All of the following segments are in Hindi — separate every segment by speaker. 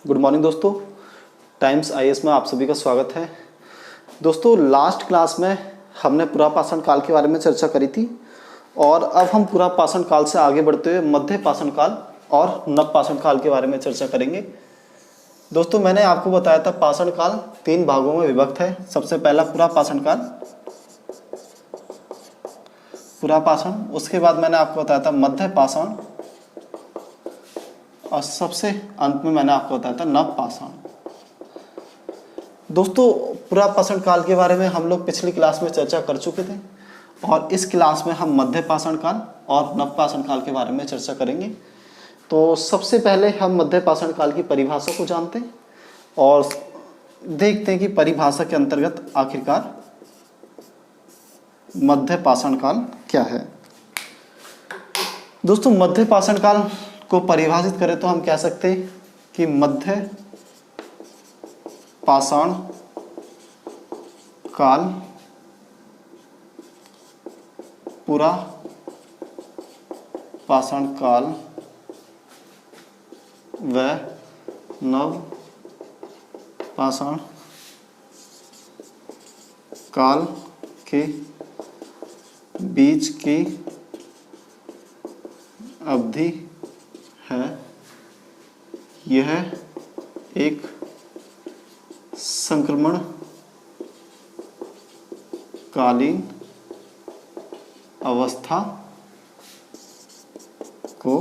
Speaker 1: गुड मॉर्निंग दोस्तों। टाइम्स आईएएस में आप सभी का स्वागत है। दोस्तों लास्ट क्लास में हमने पुरापाषाण काल के बारे में चर्चा करी थी और अब हम पुरापाषाण काल से आगे बढ़ते हुए मध्य पाषाण काल और नवपाषाण काल के बारे में चर्चा करेंगे। दोस्तों मैंने आपको बताया था पाषाण काल 3 भागों में विभक्त है। सबसे पहला पुरापाषाण काल, पुरापाषाण, उसके बाद मैंने आपको बताया था मध्य पाषाण और सबसे अंत में मैंने आपको बताया था नवपाषाण। दोस्तों पुरापाषाण काल के बारे में हम लोग पिछली क्लास में चर्चा कर चुके थे और इस क्लास में हम मध्य पाषाण काल और नवपाषाण काल के बारे में चर्चा करेंगे। तो सबसे पहले हम मध्य पाषाण काल की परिभाषा को जानते हैं और देखते हैं कि परिभाषा के अंतर्गत आखिरकार मध्य पाषाण काल क्या है। दोस्तों मध्य पाषाण काल को परिभाषित करें तो हम कह सकते हैं कि मध्य पाषाण काल पुरा पाषाण काल व नव पाषाण काल के बीच की अवधि है। यह एक संक्रमण कालीन अवस्था को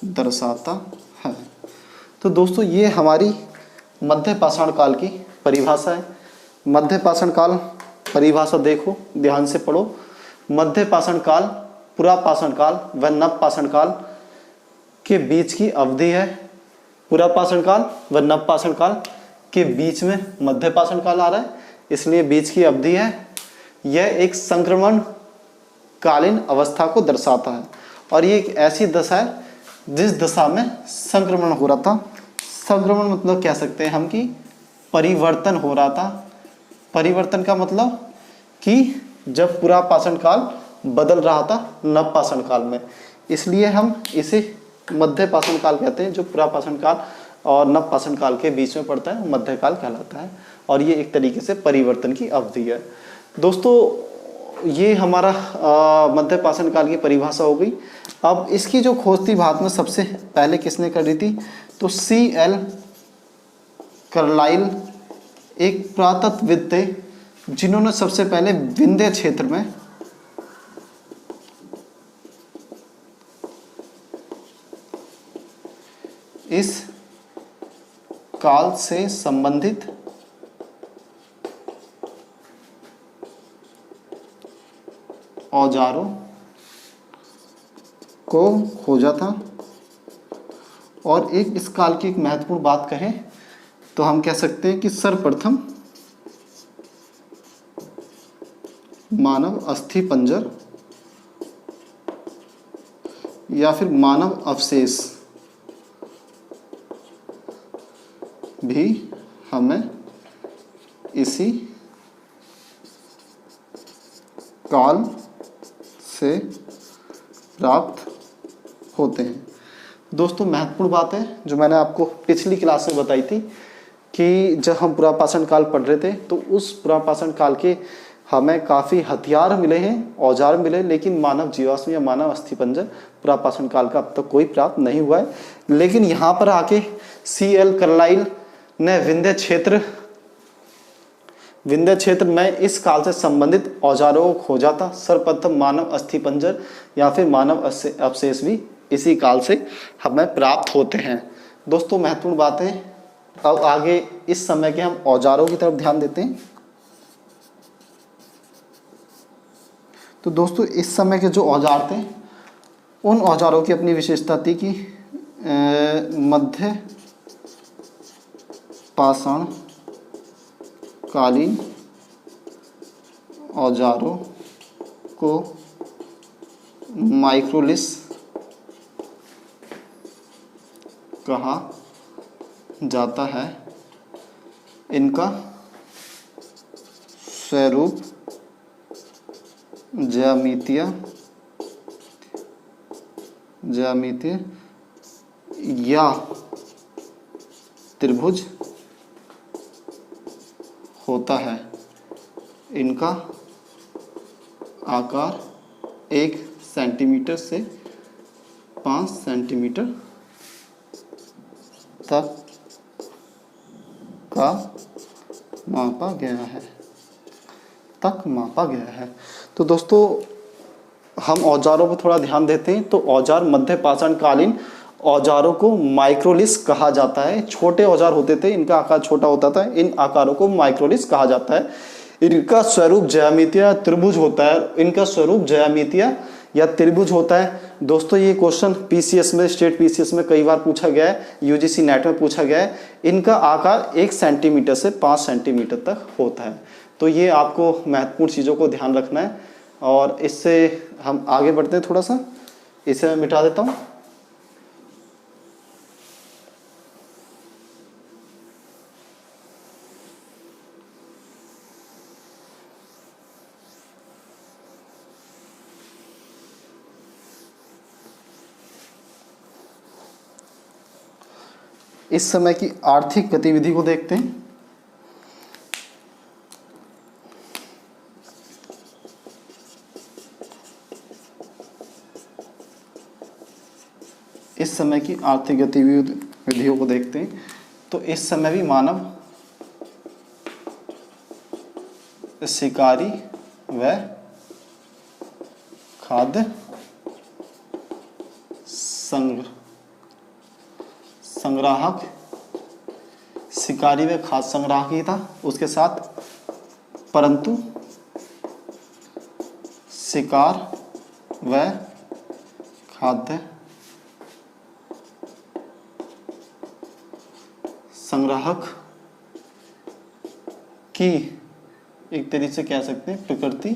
Speaker 1: दर्शाता है। तो दोस्तों ये हमारी मध्य पाषाण काल की परिभाषा है। मध्य पाषाण काल परिभाषा देखो, ध्यान से पढ़ो। मध्य पाषाण काल पुरापाषाण काल व नवपाषाण काल के बीच की अवधि है। पुरापाषाण काल व नवपाषाण काल के बीच में मध्य पाषाण काल आ रहा है, इसलिए बीच की अवधि है। यह एक संक्रमण कालीन अवस्था को दर्शाता है और ये एक ऐसी दशा है जिस दशा में संक्रमण हो रहा था। संक्रमण मतलब कह सकते हैं हम कि परिवर्तन हो रहा था। परिवर्तन का मतलब कि जब पुरापाषाण काल बदल रहा था नवपाषाण काल में, इसलिए हम इसे मध्य पाषाण काल कहते हैं। जो पुरापाषाण काल और नवपाषाण काल के बीच में पड़ता है मध्य काल कहलाता है और ये एक तरीके से परिवर्तन की अवधि है। दोस्तों ये हमारा मध्य पाषाण काल की परिभाषा हो गई। अब इसकी जो खोज थी भारत में सबसे पहले किसने करी थी, तो C.L. कार्लाइल एक पुरातत्वविद थे जिन्होंने सबसे पहले विंध्य क्षेत्र में इस काल से संबंधित औजारों को खोजा था। और एक इस काल की एक महत्वपूर्ण बात कहें तो हम कह सकते हैं कि सर्वप्रथम मानव अस्थि पंजर या फिर मानव अवशेष भी हमें इसी काल से प्राप्त होते हैं। दोस्तों महत्वपूर्ण बात है जो मैंने आपको पिछली क्लास में बताई थी कि जब हम पुरापाषाण काल पढ़ रहे थे तो उस पुरापाषाण काल के हमें काफ़ी हथियार मिले हैं, औजार मिले, लेकिन मानव जीवाश्म या मानव अस्थिपंजर पुरापाषाण काल का अब तक कोई प्राप्त नहीं हुआ है। लेकिन यहाँ पर आके C.L. कार्लाइल ने विंध्य क्षेत्र में इस काल से संबंधित औजारों को खोजा था। सर्वप्रथम मानव अस्थिपंजर या फिर मानव अवशेष भी इसी काल से हमें प्राप्त होते हैं। दोस्तों महत्वपूर्ण बात है। अब आगे इस समय के हम औजारों की तरफ ध्यान देते हैं। तो दोस्तों इस समय के जो औजार थे उन औजारों की अपनी विशेषता थी कि मध्य पाषाण कालीन औजारों को माइक्रोलिस कहा जाता है। इनका स्वरूप ज्यामितीय या त्रिभुज होता है। इनका आकार 1 सेंटीमीटर से 5 सेंटीमीटर तक का मापा गया है। तो दोस्तों हम औजारों पर थोड़ा ध्यान देते हैं। तो औजार मध्य पाषाण कालीन औजारों को माइक्रोलिस कहा जाता है। छोटे औजार होते थे, इनका आकार छोटा होता था, इन आकारों को माइक्रोलिस कहा जाता है। इनका स्वरूप ज्यामितीय त्रिभुज होता है। दोस्तों ये क्वेश्चन पीसीएस में, स्टेट पीसीएस में कई बार पूछा गया है, यूजीसी नेट में पूछा गया है। इनका आकार 1 सेंटीमीटर से 5 सेंटीमीटर तक होता है। तो ये आपको महत्वपूर्ण चीज़ों को ध्यान रखना है। और इससे हम आगे बढ़ते हैं। थोड़ा सा इसे मैं मिटा देता हूँ। इस समय की आर्थिक गतिविधि को देखते हैं। इस समय की आर्थिक गतिविधियों को देखते हैं। तो इस समय भी मानव शिकारी व खाद्य संग्राहक, शिकारी व खाद्य संग्राहक ही था उसके साथ, परंतु शिकार व खाद्य संग्राहक की एक तरीके से कह सकते हैं प्रकृति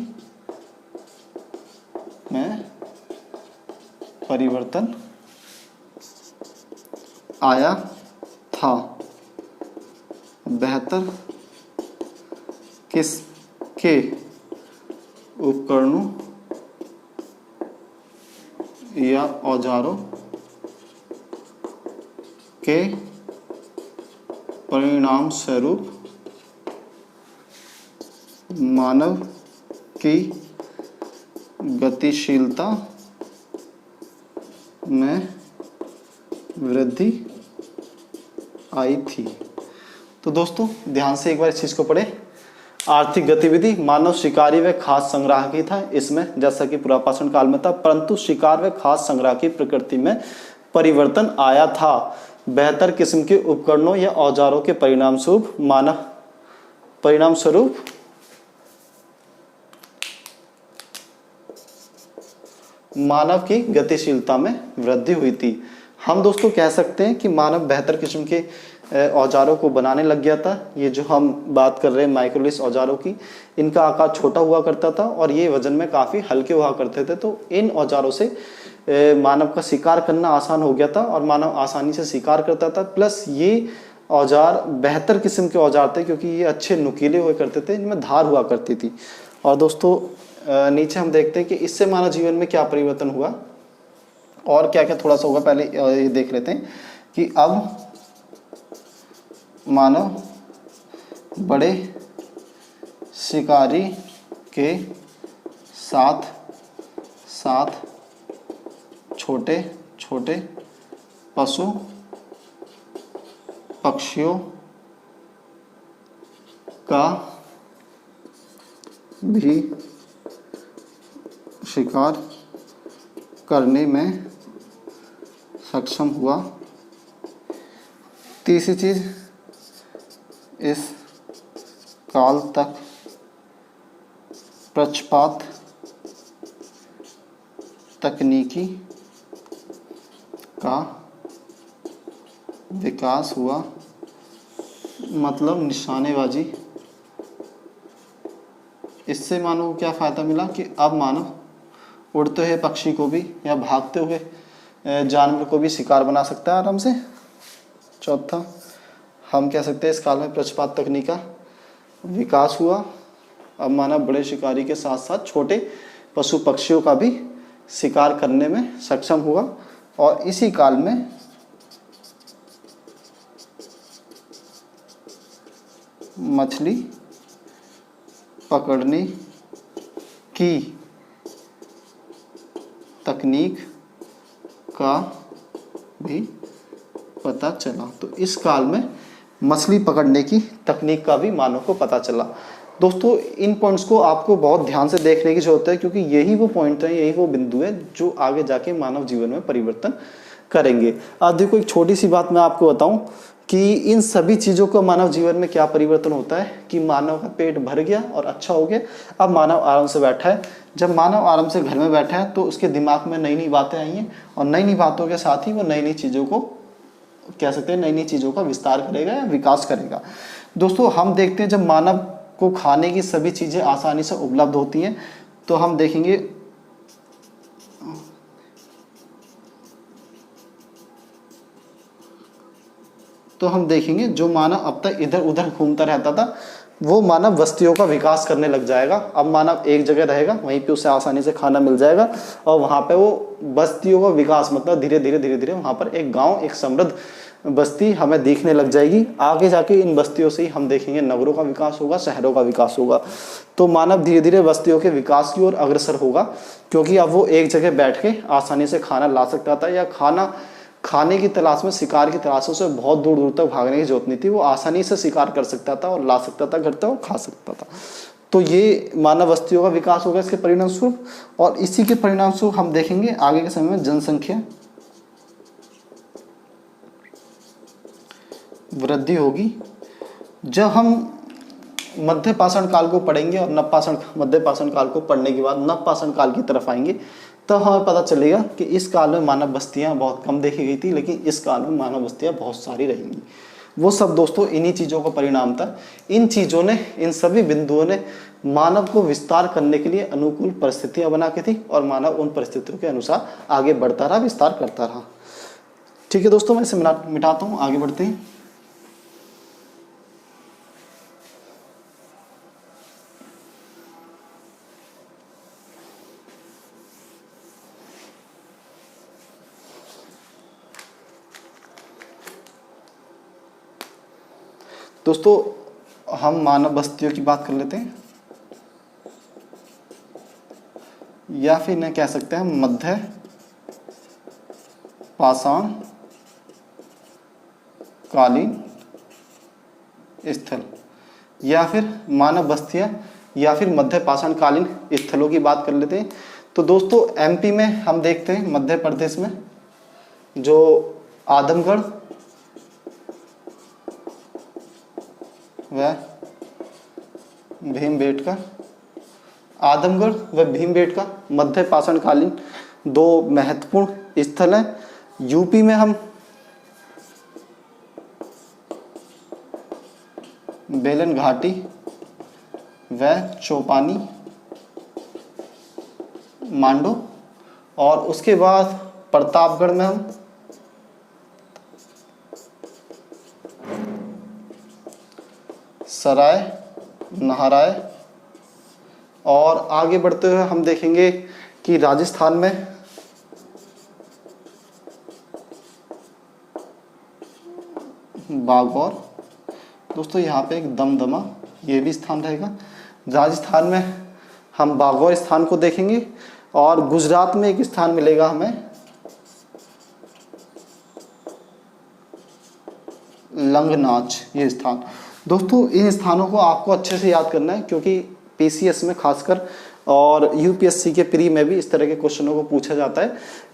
Speaker 1: में परिवर्तन आया था। बेहतर किस्म के उपकरणों या औजारों के परिणाम स्वरूप मानव की गतिशीलता में वृद्धि आई थी। तो दोस्तों ध्यान से एक बार इस चीज को पढ़े। आर्थिक गतिविधि मानव शिकारी व खाद्य संग्राहक ही था इसमें, जैसा कि पुरापाषाण काल में था, परंतु शिकार व खाद्य संग्रह की प्रकृति में परिवर्तन आया था। बेहतर किस्म के उपकरणों या औजारों के परिणाम स्वरूप मानव की गतिशीलता में वृद्धि हुई थी। हम दोस्तों कह सकते हैं कि मानव बेहतर किस्म के औजारों को बनाने लग गया था। ये जो हम बात कर रहे हैं माइक्रोलिस औजारों की, इनका आकार छोटा हुआ करता था और ये वजन में काफ़ी हल्के हुआ करते थे। तो इन औजारों से मानव का शिकार करना आसान हो गया था और मानव आसानी से शिकार करता था। प्लस ये औजार बेहतर किस्म के औजार थे क्योंकि ये अच्छे नुकीले हुए करते थे, इनमें धार हुआ करती थी। और दोस्तों नीचे हम देखते हैं कि इससे मानव जीवन में क्या परिवर्तन हुआ और क्या क्या थोड़ा सा होगा। पहले ये देख लेते हैं कि अब मानव बड़े शिकारी के साथ साथ छोटे छोटे पशु पक्षियों का भी शिकार करने में सक्षम हुआ। तीसरी चीज, इस काल तक प्रक्षेपात तकनीकी का विकास हुआ, मतलब निशानेबाजी। इससे मानव को क्या फ़ायदा मिला कि अब मानव उड़ते हुए पक्षी को भी या भागते हुए जानवर को भी शिकार बना सकता है आराम से। चौथा, हम कह सकते हैं इस काल में प्रक्षेपात तकनीक का विकास हुआ। अब मानव बड़े शिकारी के साथ साथ छोटे पशु पक्षियों का भी शिकार करने में सक्षम हुआ। और इसी काल में मछली पकड़ने की तकनीक का भी पता चला। तो इस काल में मछली पकड़ने की तकनीक का भी मानव को पता चला। दोस्तों इन पॉइंट्स को आपको बहुत ध्यान से देखने की जरूरत है, क्योंकि यही वो पॉइंट है, यही वो बिंदु है जो आगे जाके मानव जीवन में परिवर्तन करेंगे। अब देखो एक छोटी सी बात मैं आपको बताऊं कि इन सभी चीज़ों का मानव जीवन में क्या परिवर्तन होता है कि मानव का पेट भर गया और अच्छा हो गया, अब मानव आराम से बैठा है। जब मानव आराम से घर में बैठा है तो उसके दिमाग में नई नई बातें आई हैं, और नई नई बातों के साथ ही वो नई नई चीज़ों को कह सकते हैं, नई नई चीज़ों का विस्तार करेगा या विकास करेगा। दोस्तों हम देखते हैं जब मानव को खाने की सभी चीज़ें आसानी से उपलब्ध होती हैं तो हम देखेंगे जो मानव अब तक इधर उधर घूमता रहता था वो मानव बस्तियों का विकास करने लग जाएगा। अब मानव एक जगह रहेगा, वहीं पे उसे आसानी से खाना मिल जाएगा और वहाँ पे वो बस्तियों का विकास मतलब धीरे धीरे वहाँ पर एक गांव, एक समृद्ध बस्ती हमें दिखने लग जाएगी। आगे जाके इन बस्तियों से ही हम देखेंगे नगरों का विकास होगा, शहरों का विकास होगा। तो मानव धीरे धीरे बस्तियों के विकास की ओर अग्रसर होगा, क्योंकि अब वो एक जगह बैठ के आसानी से खाना ला सकता था, या खाने की तलाश में, शिकार की तलाश में उसे बहुत दूर दूर तक भागने की जरूरत नहीं थी। वो आसानी से शिकार कर सकता था और ला सकता था घर तक और खा सकता था। तो ये मानव बस्तियों का विकास होगा इसके परिणाम स्वरूप, और इसी के परिणाम स्वरूप हम देखेंगे आगे के समय में जनसंख्या वृद्धि होगी। जब हम मध्य पाषाण काल को पढ़ेंगे और मध्य पाषाण काल को पढ़ने के बाद नव पाषाण काल की तरफ आएंगे, तब हमें पता चलेगा कि इस काल में मानव बस्तियां बहुत कम देखी गई थी, लेकिन इस काल में मानव बस्तियां बहुत सारी रहेंगी। वो सब दोस्तों इन्हीं चीज़ों का परिणाम था। इन चीज़ों ने, इन सभी बिंदुओं ने मानव को विस्तार करने के लिए अनुकूल परिस्थितियां बना के थी, और मानव उन परिस्थितियों के अनुसार आगे बढ़ता रहा, विस्तार करता रहा। ठीक है दोस्तों, मैं इसे मिटाता हूँ, आगे बढ़ते हैं। दोस्तों हम मानव बस्तियों की बात कर लेते हैं, या फिर इन्हें कह सकते हैं मध्य पाषाण कालीन स्थल, या फिर मानव बस्तियां, या फिर मध्य पाषाण कालीन स्थलों की बात कर लेते हैं। तो दोस्तों एमपी में हम देखते हैं, मध्य प्रदेश में जो आदमगढ़ व भीमबेटका, आदमगढ़ व भीमबेटका मध्य पाषाण कालीन दो महत्वपूर्ण स्थल हैं। यूपी में हम बेलन घाटी व चौपानी मांडो, और उसके बाद प्रतापगढ़ में हम सराय नाहराय, और आगे बढ़ते हुए हम देखेंगे कि राजस्थान में बागौर। दोस्तों यहाँ पे एक दमदमा ये भी स्थान रहेगा। राजस्थान में हम बागौर स्थान को देखेंगे, और गुजरात में एक स्थान मिलेगा हमें लंगनाच, ये स्थान। दोस्तों इन स्थानों को आपको अच्छे से याद करना है, क्योंकि पीसीएस में खासकर और यूपीएससी के प्री में भी इस तरह के क्वेश्चनों को पूछा जाता है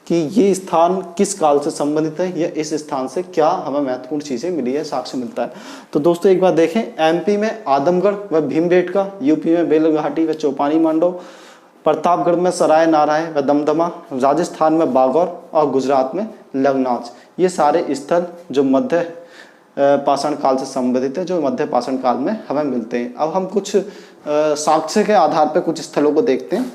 Speaker 1: कि ये स्थान किस काल से संबंधित है, या इस स्थान से क्या हमें महत्वपूर्ण चीज़ें मिली है, साक्ष्य मिलता है। तो दोस्तों एक बार देखें, एमपी में आदमगढ़ व भीमबेटका, यूपी में बेलन घाटी व चौपानी मांडो, प्रतापगढ़ में सराय नारायण व दमदमा, राजस्थान में बागौर, और गुजरात में लंगनाच। ये सारे स्थल जो मध्य पाषाण काल से संबंधित है, जो मध्य पाषाण काल में हमें मिलते हैं। अब हम कुछ साक्ष्य के आधार पर कुछ स्थलों को देखते हैं।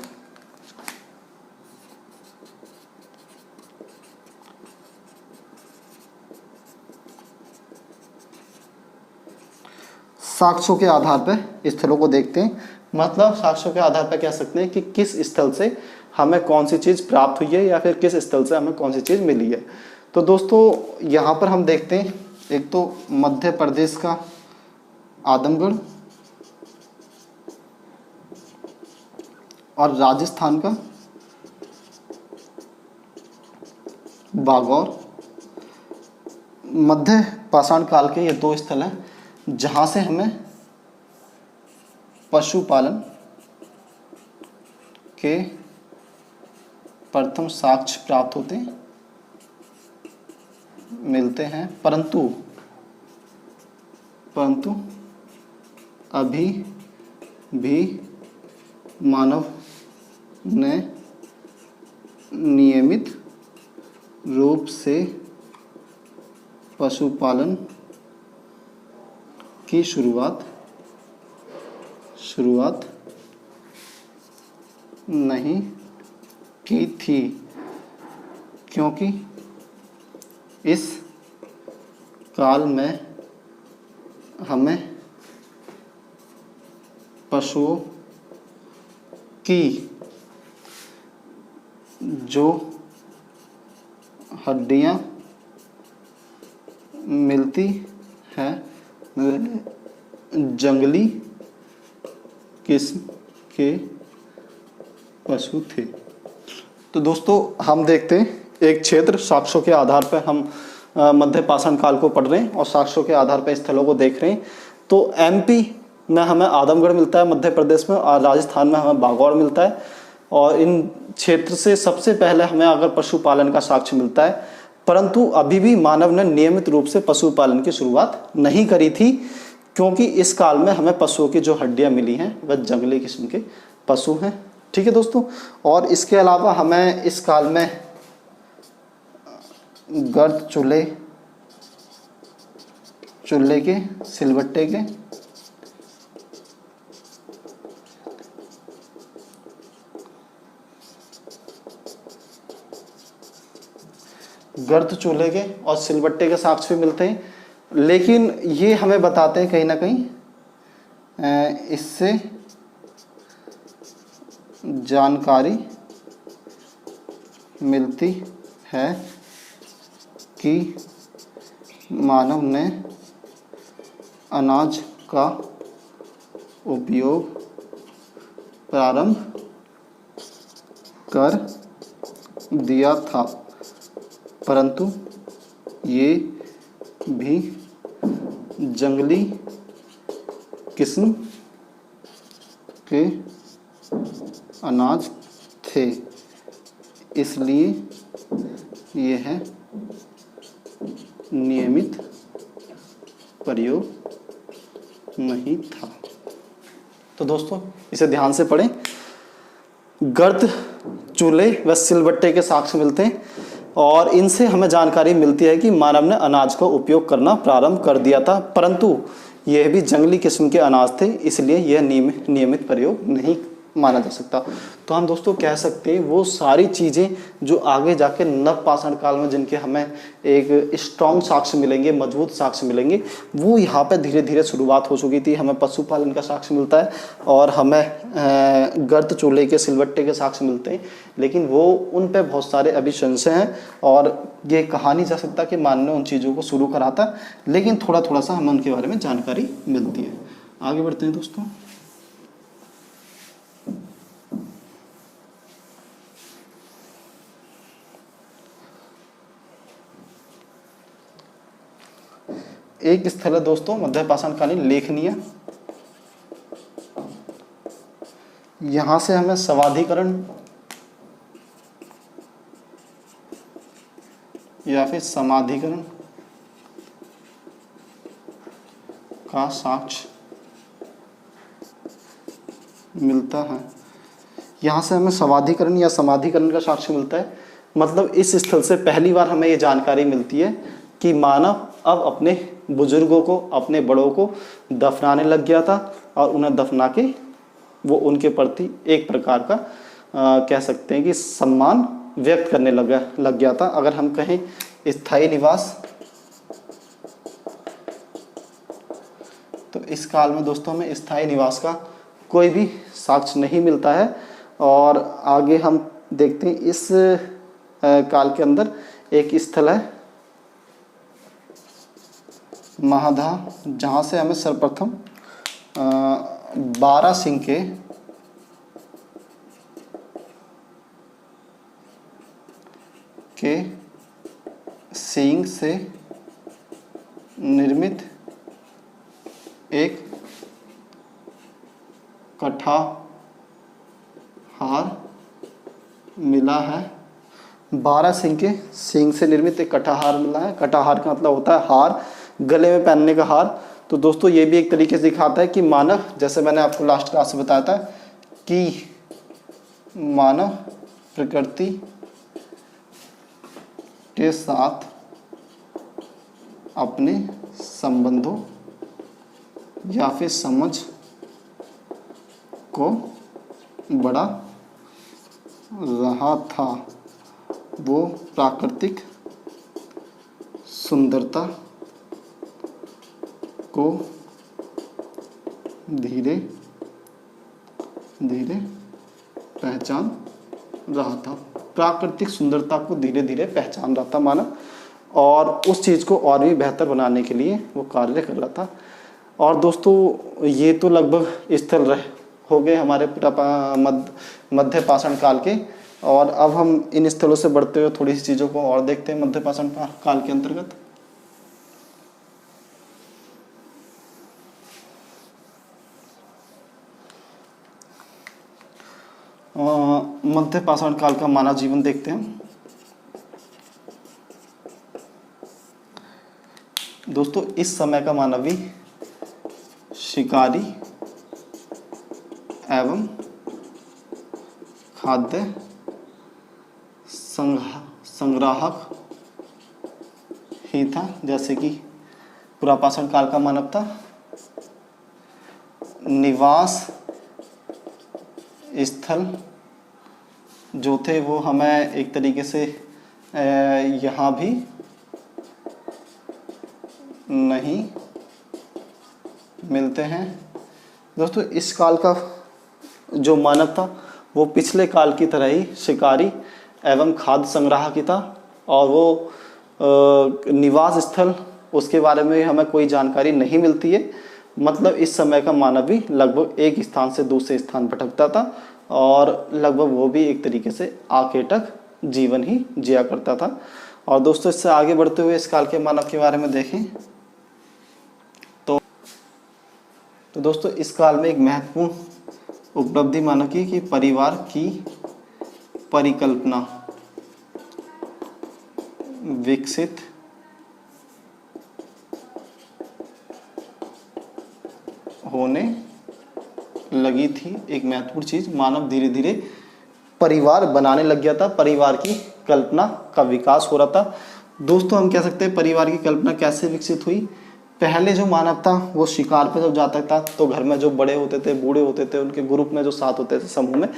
Speaker 1: साक्ष्यों के आधार पर स्थलों को देखते हैं, मतलब साक्ष्यों के आधार पर कह सकते हैं कि किस स्थल से हमें कौन सी चीज़ प्राप्त हुई है, या फिर किस स्थल से हमें कौन सी चीज़ मिली है। तो दोस्तों यहाँ पर हम देखते हैं, एक तो मध्य प्रदेश का आदमगढ़ और राजस्थान का बागौर। मध्य पाषाण काल के ये दो स्थल हैं जहाँ से हमें पशुपालन के प्रथम साक्ष्य प्राप्त होते मिलते हैं, परंतु अभी भी मानव ने नियमित रूप से पशुपालन की शुरुआत नहीं की थी, क्योंकि इस काल में हमें पशुओं की जो हड्डियां मिलती हैं जंगली किस्म के पशु थे। तो दोस्तों हम देखते हैं एक क्षेत्र, साक्ष्यों के आधार पर हम मध्य पाषाण काल को पढ़ रहे हैं और साक्ष्यों के आधार पर स्थलों को देख रहे हैं। तो एमपी में हमें आदमगढ़ मिलता है मध्य प्रदेश में, और राजस्थान में हमें बागौर मिलता है। और इन क्षेत्र से सबसे पहले हमें अगर पशुपालन का साक्ष्य मिलता है, परंतु अभी भी मानव ने नियमित रूप से पशुपालन की शुरुआत नहीं करी थी, क्योंकि इस काल में हमें पशुओं की जो हड्डियां मिली हैं वह जंगली किस्म के पशु हैं। ठीक है दोस्तों। और इसके अलावा हमें इस काल में गर्द चूल्हे के, सिलबट्टे के, गर्द चूल्हे के और सिलबट्टे के साक्ष्य भी मिलते हैं, लेकिन ये हमें बताते हैं कहीं ना कहीं इससे जानकारी मिलती है कि मानव ने अनाज का उपयोग प्रारंभ कर दिया था, परंतु ये भी जंगली किस्म के अनाज थे, इसलिए यह नियमित प्रयोग नहीं था। तो दोस्तों इसे ध्यान से पढ़ें। गर्द चूल्हे व सिलबट्टे के साक्ष्य मिलते हैं और इनसे हमें जानकारी मिलती है कि मानव ने अनाज का उपयोग करना प्रारंभ कर दिया था, परंतु यह भी जंगली किस्म के अनाज थे, इसलिए यह नियमित प्रयोग नहीं माना जा सकता। तो हम दोस्तों कह सकते हैं वो सारी चीज़ें जो आगे जाके नव पाषाण काल में जिनके हमें एक स्ट्रॉन्ग साक्ष्य मिलेंगे, मजबूत साक्ष्य मिलेंगे, वो यहाँ पे धीरे धीरे शुरुआत हो चुकी थी। हमें पशुपालन का साक्ष्य मिलता है और हमें गर्द चूल्हे के, सिलबट्टे के साक्ष्य मिलते हैं, लेकिन वो उन पे बहुत सारे अभी संशय हैं और ये कहा नहीं जा सकता कि मानव ने उन चीज़ों को शुरू करा था, लेकिन थोड़ा थोड़ा सा हमें उनके बारे में जानकारी मिलती है। आगे बढ़ते हैं दोस्तों। एक स्थल है दोस्तों मध्य पाषाणकालीन लेखनीय, यहां से हमें समाधिकरण या फिर समाधिकरण का साक्ष्य मिलता है। यहाँ से हमें समाधिकरण या समाधिकरण का साक्ष्य मिलता है, मतलब इस स्थल से पहली बार हमें ये जानकारी मिलती है कि मानव अब अपने बुजुर्गों को, अपने बड़ों को दफनाने लग गया था और उन्हें दफना के वो उनके प्रति एक प्रकार का कह सकते हैं कि सम्मान व्यक्त करने लग गया था। अगर हम कहें स्थायी निवास, तो इस काल में दोस्तों हमें स्थायी निवास का कोई भी साक्ष्य नहीं मिलता है। और आगे हम देखते हैं इस काल के अंदर एक स्थल है महादा, जहाँ से हमें सर्वप्रथम बारहसिंह के सींग से निर्मित एक कठाहार मिला है। बारहसिंह के सींग से निर्मित एक कठाहार मिला है। कठाहार का मतलब होता है हार, गले में पहनने का हार। तो दोस्तों ये भी एक तरीके से दिखाता है कि मानव, जैसे मैंने आपको लास्ट क्लास में बताया था कि मानव प्रकृति के साथ अपने संबंधों या फिर समझ को बढ़ा रहा था। वो प्राकृतिक सुंदरता को धीरे धीरे पहचान रहा था। प्राकृतिक सुंदरता को धीरे धीरे पहचान रहा था मानव, और उस चीज़ को और भी बेहतर बनाने के लिए वो कार्य कर रहा था। और दोस्तों ये तो लगभग स्थल हो गए हमारे मध्य पाषाण काल के। और अब हम इन स्थलों से बढ़ते हुए थोड़ी सी चीज़ों को और देखते हैं मध्य पाषाण काल के अंतर्गत। मध्य पाषाण काल का मानव जीवन देखते हैं। दोस्तों इस समय का मानव भी शिकारी एवं खाद्य संग्राहक ही था। जैसे कि पुरापाषाण काल का मानव था, निवास स्थल जो थे वो हमें एक तरीके से यहाँ भी नहीं मिलते हैं। दोस्तों इस काल का जो मानव था वो पिछले काल की तरह ही शिकारी एवं खाद्य संग्राहक ही था, और वो निवास स्थल उसके बारे में हमें कोई जानकारी नहीं मिलती है। मतलब इस समय का मानव भी लगभग एक स्थान से दूसरे स्थान भटकता था, और लगभग वो भी एक तरीके से आकेटक जीवन ही जिया करता था। और दोस्तों इससे आगे बढ़ते हुए इस काल के मानव के बारे में देखें तो दोस्तों इस काल में एक महत्वपूर्ण उपलब्धि मानव की कि परिवार की परिकल्पना विकसित होने लगी थी। एक महत्वपूर्ण चीज, मानव धीरे धीरे परिवार बनाने लग गया था, परिवार की कल्पना का विकास हो रहा था। दोस्तों हम कह सकते हैं परिवार की कल्पना कैसे विकसित हुई। पहले जो मानव था वो शिकार पे जब जाता था तो घर में जो बड़े होते थे, बूढ़े होते थे, उनके ग्रुप में जो साथ होते थे समूह में,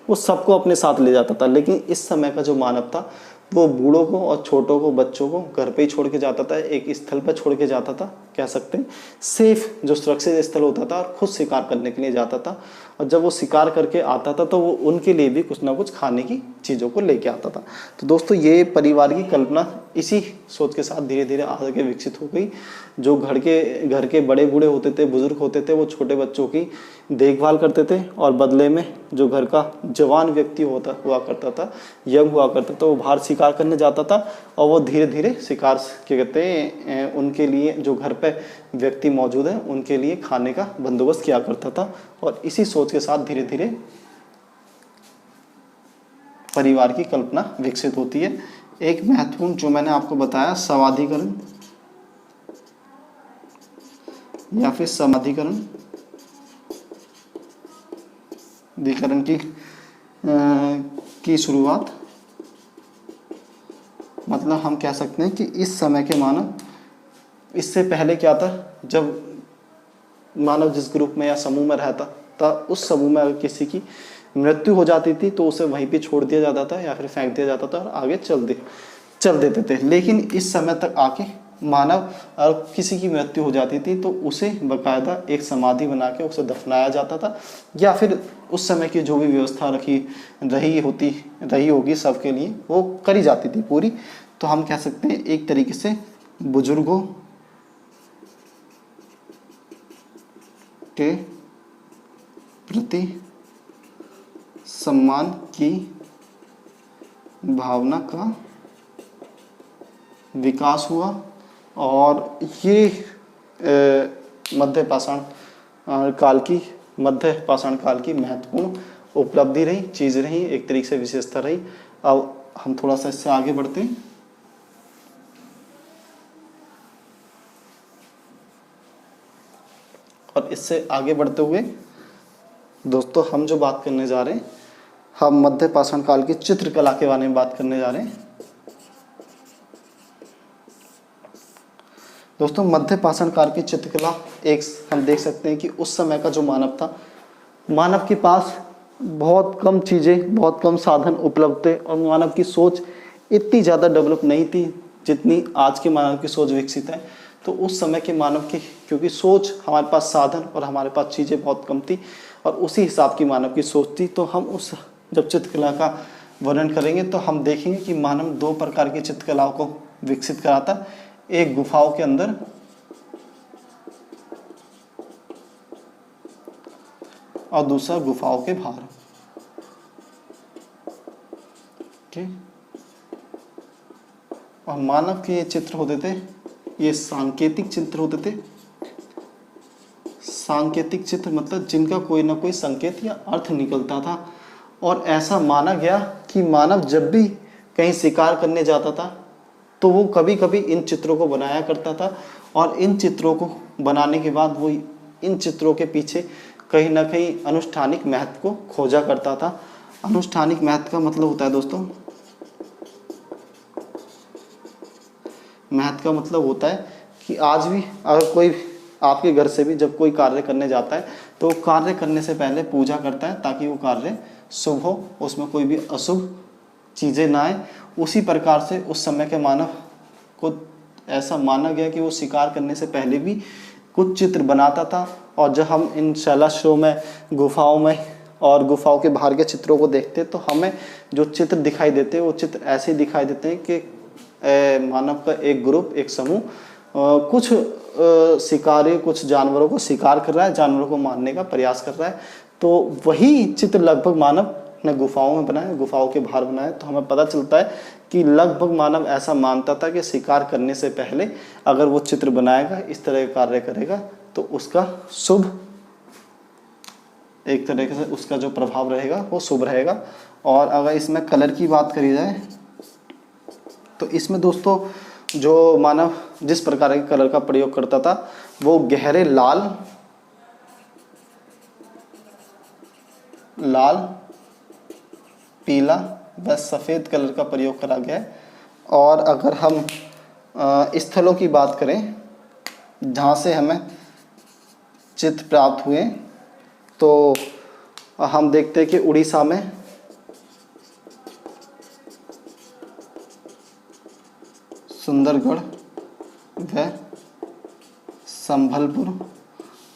Speaker 1: वो सबको अपने साथ ले जाता था। लेकिन इस समय का जो मानव था वो बूढ़ों को और छोटों को, बच्चों को घर पे ही छोड़ के जाता था, एक स्थल पर छोड़ के जाता था, कह सकते हैं सेफ जो सुरक्षित स्थल होता था, और खुद शिकार करने के लिए जाता था। और जब वो शिकार करके आता था तो वो उनके लिए भी कुछ ना कुछ खाने की चीज़ों को लेके आता था। तो दोस्तों ये परिवार की कल्पना इसी सोच के साथ धीरे धीरे आगे विकसित हो गई। जो घर के बड़े बूढ़े होते थे, बुजुर्ग होते थे, वो छोटे बच्चों की देखभाल करते थे, और बदले में जो घर का जवान व्यक्ति हुआ करता था, यंग हुआ करता था, वो बाहर शिकार करने जाता था, और वो धीरे धीरे शिकार क्या कहते हैं उनके लिए जो घर पे व्यक्ति मौजूद है उनके लिए खाने का बंदोबस्त किया करता था। और इसी सोच के साथ धीरे धीरे परिवार की कल्पना विकसित होती है। एक महत्वपूर्ण जो मैंने आपको बताया समाधिकरण या फिर समाधिकरण की शुरुआत, मतलब हम कह सकते हैं कि इस समय के मानव, इससे पहले क्या था, जब मानव जिस ग्रुप में या समूह में रहता था उस समूह में अगर किसी की मृत्यु हो जाती थी तो उसे वहीं पे छोड़ दिया जाता था या फिर फेंक दिया जाता था और आगे चल देते थे। लेकिन इस समय तक आके मानव और किसी की मृत्यु हो जाती थी तो उसे बाकायदा एक समाधि बना के उसे दफनाया जाता था, या फिर उस समय की जो भी व्यवस्था रही होगी सबके लिए वो करी जाती थी पूरी। तो हम कह सकते हैं एक तरीके से बुजुर्गों के प्रति सम्मान की भावना का विकास हुआ। और ये मध्य पाषाण काल की महत्वपूर्ण उपलब्धि रही, चीज़ रही, एक तरीके से विशेषता रही। अब हम थोड़ा सा इससे आगे बढ़ते हैं। और इससे आगे बढ़ते हुए दोस्तों हम जो बात करने जा रहे हैं, हम मध्य पाषाण काल की चित्रकला के बारे में बात करने जा रहे हैं। दोस्तों मध्य पाषाण काल की चित्रकला एक हम देख सकते हैं कि उस समय का जो मानव था, मानव के पास बहुत कम चीज़ें, बहुत कम साधन उपलब्ध थे और मानव की सोच इतनी ज़्यादा डेवलप नहीं थी जितनी आज के मानव की सोच विकसित है। तो उस समय के मानव की क्योंकि सोच, हमारे पास साधन और हमारे पास चीज़ें बहुत कम थी और उसी हिसाब की मानव की सोच थी। तो हम उस जब चित्रकला का वर्णन करेंगे तो हम देखेंगे कि मानव दो प्रकार की चित्रकलाओं को विकसित कराता। एक गुफाओं के अंदर और दूसरा गुफाओं के बाहर। ठीक। और मानव के ये चित्र होते थे, ये सांकेतिक चित्र होते थे। सांकेतिक चित्र मतलब जिनका कोई ना कोई संकेत या अर्थ निकलता था। और ऐसा माना गया कि मानव जब भी कहीं शिकार करने जाता था तो वो कभी कभी इन चित्रों को बनाया करता था। और इन चित्रों को बनाने के बाद वो इन चित्रों के पीछे कहीं ना कहीं अनुष्ठानिक महत्व को खोजा करता था। अनुष्ठानिक महत्व का मतलब होता है दोस्तों, महत्व का मतलब होता है कि आज भी अगर कोई आपके घर से भी जब कोई कार्य करने जाता है तो कार्य करने से पहले पूजा करता है ताकि वो कार्य शुभ हो, उसमें कोई भी अशुभ चीज़ें ना आए। उसी प्रकार से उस समय के मानव को ऐसा माना गया कि वो शिकार करने से पहले भी कुछ चित्र बनाता था। और जब हम इन शैलाश्रयों में, गुफाओं में और गुफाओं के बाहर के चित्रों को देखते तो हमें जो चित्र दिखाई देते हैं वो चित्र ऐसे दिखाई देते हैं कि मानव का एक ग्रुप, एक समूह कुछ शिकारी, कुछ जानवरों को शिकार कर रहा है, जानवरों को मारने का प्रयास कर रहा है। तो वही चित्र लगभग मानव ने गुफाओं में बनाया, गुफाओं के बाहर बनाया। तो हमें पता चलता है कि लगभग मानव ऐसा मानता था कि शिकार करने से पहले अगर वो चित्र बनाएगा, इस तरह का कार्य करेगा तो उसका शुभ, एक तरीके से उसका जो प्रभाव रहेगा वो शुभ रहेगा। और अगर इसमें कलर की बात करी जाए तो इसमें दोस्तों जो मानव जिस प्रकार के कलर का प्रयोग करता था वो गहरे लाल, पीला व सफ़ेद कलर का प्रयोग करा गया है। और अगर हम स्थलों की बात करें जहाँ से हमें चित्र प्राप्त हुए तो हम देखते हैं कि उड़ीसा में सुंदरगढ़ व संभलपुर।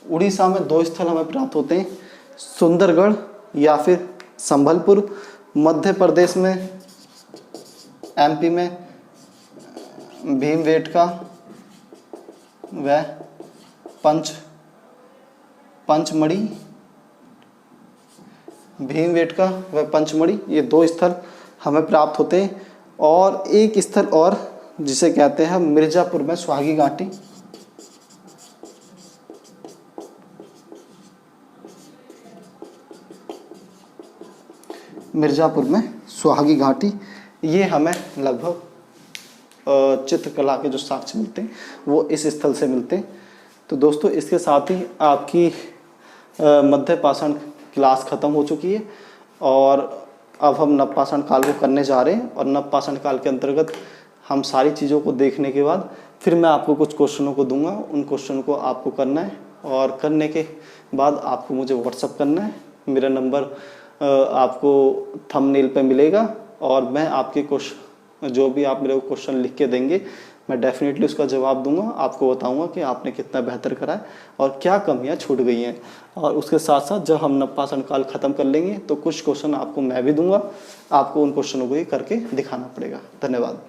Speaker 1: उड़ीसा में दो स्थल हमें प्राप्त होते हैं, सुंदरगढ़ या फिर संभलपुर। मध्य प्रदेश में, एमपी में भीमबेटका व पंचमढ़ी, भीमबेटका व पंचमढ़ी, ये दो स्थल हमें प्राप्त होते हैं। और एक स्थल और जिसे कहते हैं मिर्ज़ापुर में सुहागी घाटी। मिर्ज़ापुर में सुहागी घाटी, ये हमें लगभग चित्रकला के जो साक्ष्य मिलते हैं वो इस स्थल से मिलते हैं। तो दोस्तों इसके साथ ही आपकी मध्य पाषाण क्लास ख़त्म हो चुकी है और अब हम नव पाषाण काल को करने जा रहे हैं। और नव पाषाण काल के अंतर्गत हम सारी चीज़ों को देखने के बाद फिर मैं आपको कुछ क्वेश्चनों को दूंगा, उन क्वेश्चनों को आपको करना है और करने के बाद आपको मुझे व्हाट्सअप करना है। मेरा नंबर आपको थंबनेल पे मिलेगा और मैं आपके क्वेश्चन, जो भी आप मेरे को क्वेश्चन लिख के देंगे, मैं डेफिनेटली उसका जवाब दूंगा। आपको बताऊंगा कि आपने कितना बेहतर करा है और क्या कमियां छूट गई हैं। और उसके साथ साथ जब हम नव पाषाण काल ख़त्म कर लेंगे तो कुछ क्वेश्चन आपको मैं भी दूंगा, आपको उन क्वेश्चनों को ही करके दिखाना पड़ेगा। धन्यवाद।